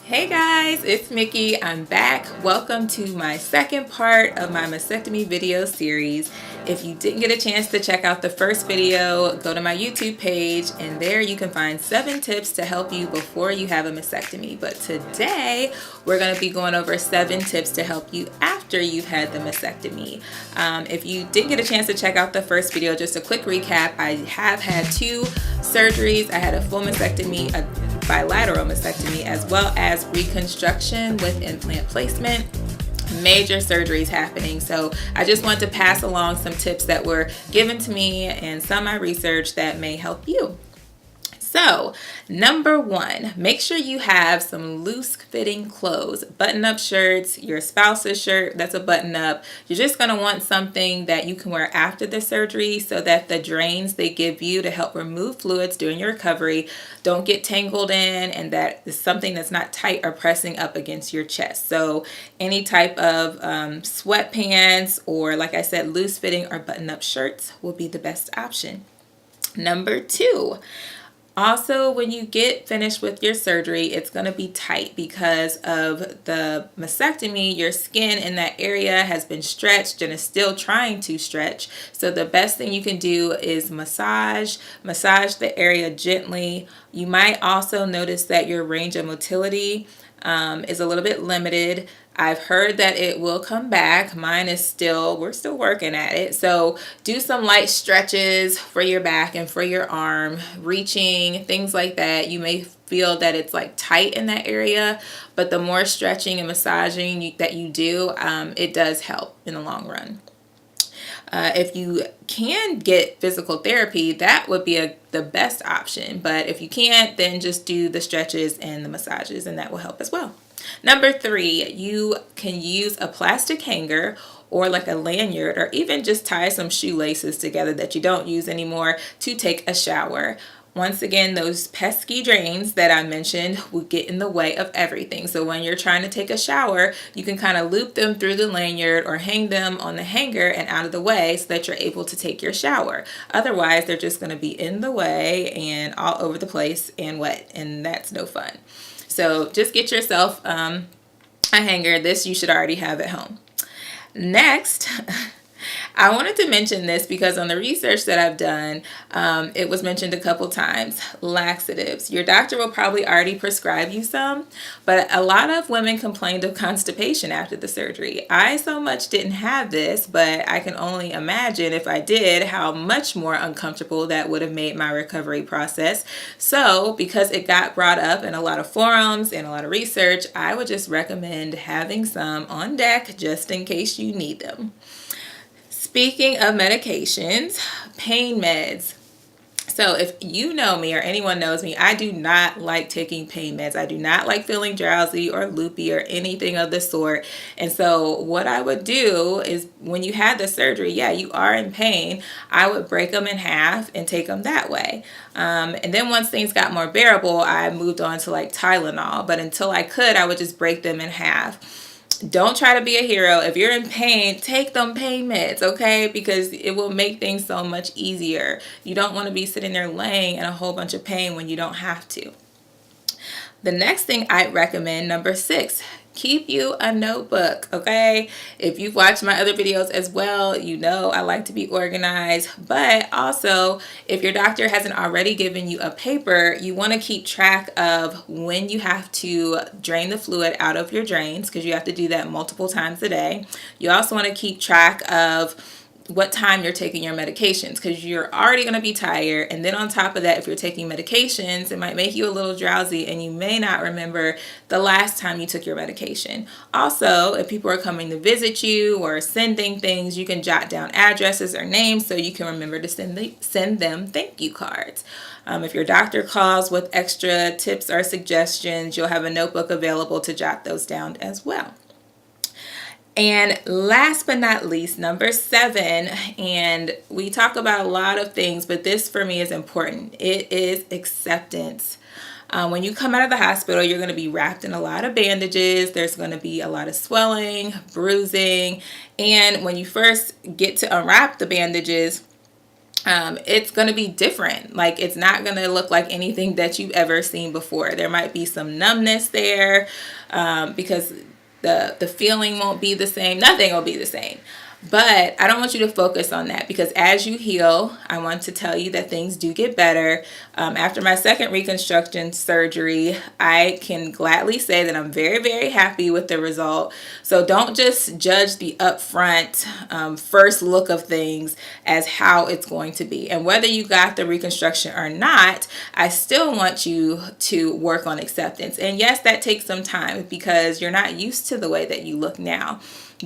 Hey guys, it's Mickey. I'm back. Welcome to my second part of my mastectomy video series. If you didn't get a chance to check out the first video, go to my YouTube page and there you can find 7 tips to help you before you have a mastectomy. But today we're going to be going over 7 tips to help you after you've had the mastectomy. If you didn't get a chance to check out the first video, just a quick recap. I have had 2 surgeries. I had a full mastectomy, a bilateral mastectomy, as well as reconstruction with implant placement. Major surgeries happening. So I just want to pass along some tips that were given to me and some I researched that may help you. So, number 1, make sure you have some loose fitting clothes, button-up shirts, your spouse's shirt that's a button-up. You're just going to want something that you can wear after the surgery so that the drains they give you to help remove fluids during your recovery don't get tangled in, and that is something that's not tight or pressing up against your chest. So any type of sweatpants or, like I said, loose fitting or button-up shirts will be the best option. Number 2. Also, when you get finished with your surgery, it's going to be tight because of the mastectomy. Your skin in that area has been stretched and is still trying to stretch. So the best thing you can do is massage the area gently. You might also notice that your range of motility is a little bit limited. I've heard that it will come back. Mine is we're still working at it. So do some light stretches for your back and for your arm, reaching, things like that. You may feel that it's like tight in that area, but the more stretching and massaging that you do, it does help in the long run. If you can get physical therapy, that would be the best option. But if you can't, then just do the stretches and the massages, and that will help as well. Number 3, you can use a plastic hanger or like a lanyard, or even just tie some shoelaces together that you don't use anymore to take a shower. Once again, those pesky drains that I mentioned will get in the way of everything. So when you're trying to take a shower, you can kind of loop them through the lanyard or hang them on the hanger and out of the way so that you're able to take your shower. Otherwise, they're just going to be in the way and all over the place and wet, and that's no fun. So just get yourself a hanger. This you should already have at home. Next, I wanted to mention this because on the research that I've done, it was mentioned a couple times. Laxatives. Your doctor will probably already prescribe you some, but a lot of women complained of constipation after the surgery. I so much didn't have this, but I can only imagine if I did how much more uncomfortable that would have made my recovery process. So because it got brought up in a lot of forums and a lot of research, I would just recommend having some on deck just in case you need them. Speaking of medications, pain meds. So if you know me or anyone knows me, I do not like taking pain meds. I do not like feeling drowsy or loopy or anything of the sort. And so what I would do is when you had the surgery, yeah, you are in pain. I would break them in half and take them that way. And then once things got more bearable, I moved on to like Tylenol. But until I could, I would just break them in half. Don't try to be a hero. If you're in pain, take them pain meds, okay? Because it will make things so much easier. You don't want to be sitting there laying in a whole bunch of pain when you don't have to. The next thing I'd recommend, number 6, keep you a notebook, okay? If you've watched my other videos as well, you know I like to be organized. But also, if your doctor hasn't already given you a paper, you want to keep track of when you have to drain the fluid out of your drains, because you have to do that multiple times a day. You also want to keep track of what time you're taking your medications, because you're already going to be tired, and then on top of that, if you're taking medications, it might make you a little drowsy and you may not remember the last time you took your medication. Also, if people are coming to visit you or sending things, you can jot down addresses or names so you can remember to send them thank you cards. If your doctor calls with extra tips or suggestions, you'll have a notebook available to jot those down as well. And last but not least, number 7, and we talk about a lot of things, but this for me is important. It is acceptance. When you come out of the hospital, you're going to be wrapped in a lot of bandages. There's going to be a lot of swelling, bruising, and when you first get to unwrap the bandages, it's going to be different. Like, it's not going to look like anything that you've ever seen before. There might be some numbness there, because the feeling won't be the same. Nothing will be the same. But I don't want you to focus on that, because as you heal, I want to tell you that things do get better. After my second reconstruction surgery, I can gladly say that I'm very, very happy with the result. So don't just judge the upfront first look of things as how it's going to be. And whether you got the reconstruction or not, I still want you to work on acceptance. And yes, that takes some time, because you're not used to the way that you look now.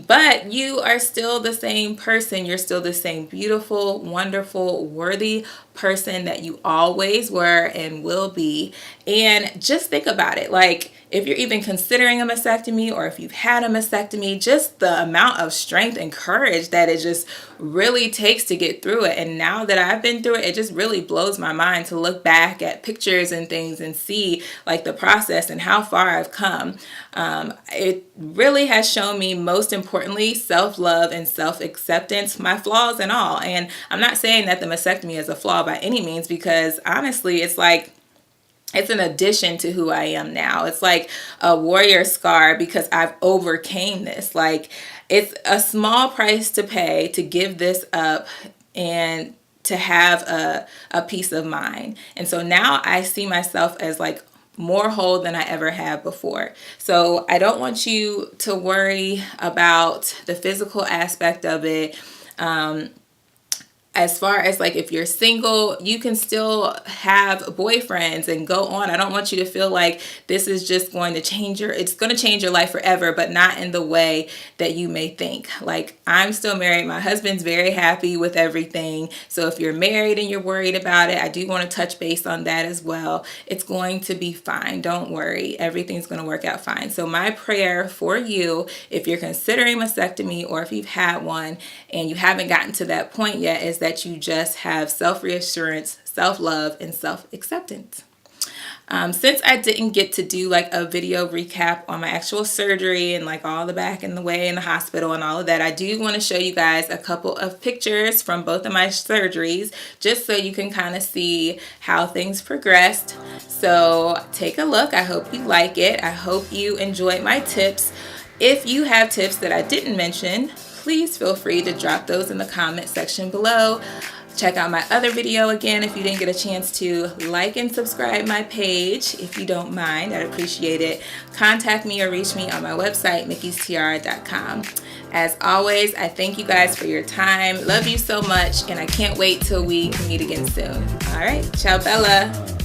But you are still the same person. You're still the same beautiful, wonderful, worthy person that you always were and will be. And just think about it. Like, if you're even considering a mastectomy, or if you've had a mastectomy, just the amount of strength and courage that it just really takes to get through it. And now that I've been through it, it just really blows my mind to look back at pictures and things and see like the process and how far I've come. It really has shown me, most importantly, self-love and self-acceptance, my flaws and all. And I'm not saying that the mastectomy is a flaw by any means, because honestly, it's like, it's an addition to who I am now. It's like a warrior scar, because I've overcame this. Like, it's a small price to pay to give this up and to have a peace of mind. And so now I see myself as like more whole than I ever have before. So I don't want you to worry about the physical aspect of it. As far as like, if you're single, you can still have boyfriends and go on. I don't want you to feel like this is just going to change it's going to change your life forever, but not in the way that you may think. Like, I'm still married. My husband's very happy with everything. So if you're married and you're worried about it, I do want to touch base on that as well. It's going to be fine. Don't worry. Everything's going to work out fine. So my prayer for you, if you're considering mastectomy, or if you've had one and you haven't gotten to that point yet, is that you just have self-reassurance, self-love, and self-acceptance. Since I didn't get to do like a video recap on my actual surgery and like all the back and the way in the hospital and all of that, I do want to show you guys a couple of pictures from both of my surgeries, just so you can kind of see how things progressed. So take a look. I hope you like it. I hope you enjoyed my tips. If you have tips that I didn't mention, please feel free to drop those in the comment section below. Check out my other video again if you didn't get a chance to. Like and subscribe my page if you don't mind. I'd appreciate it. Contact me or reach me on my website, mickystiara.com. As always, I thank you guys for your time. Love you so much, and I can't wait till we meet again soon. All right, ciao Bella.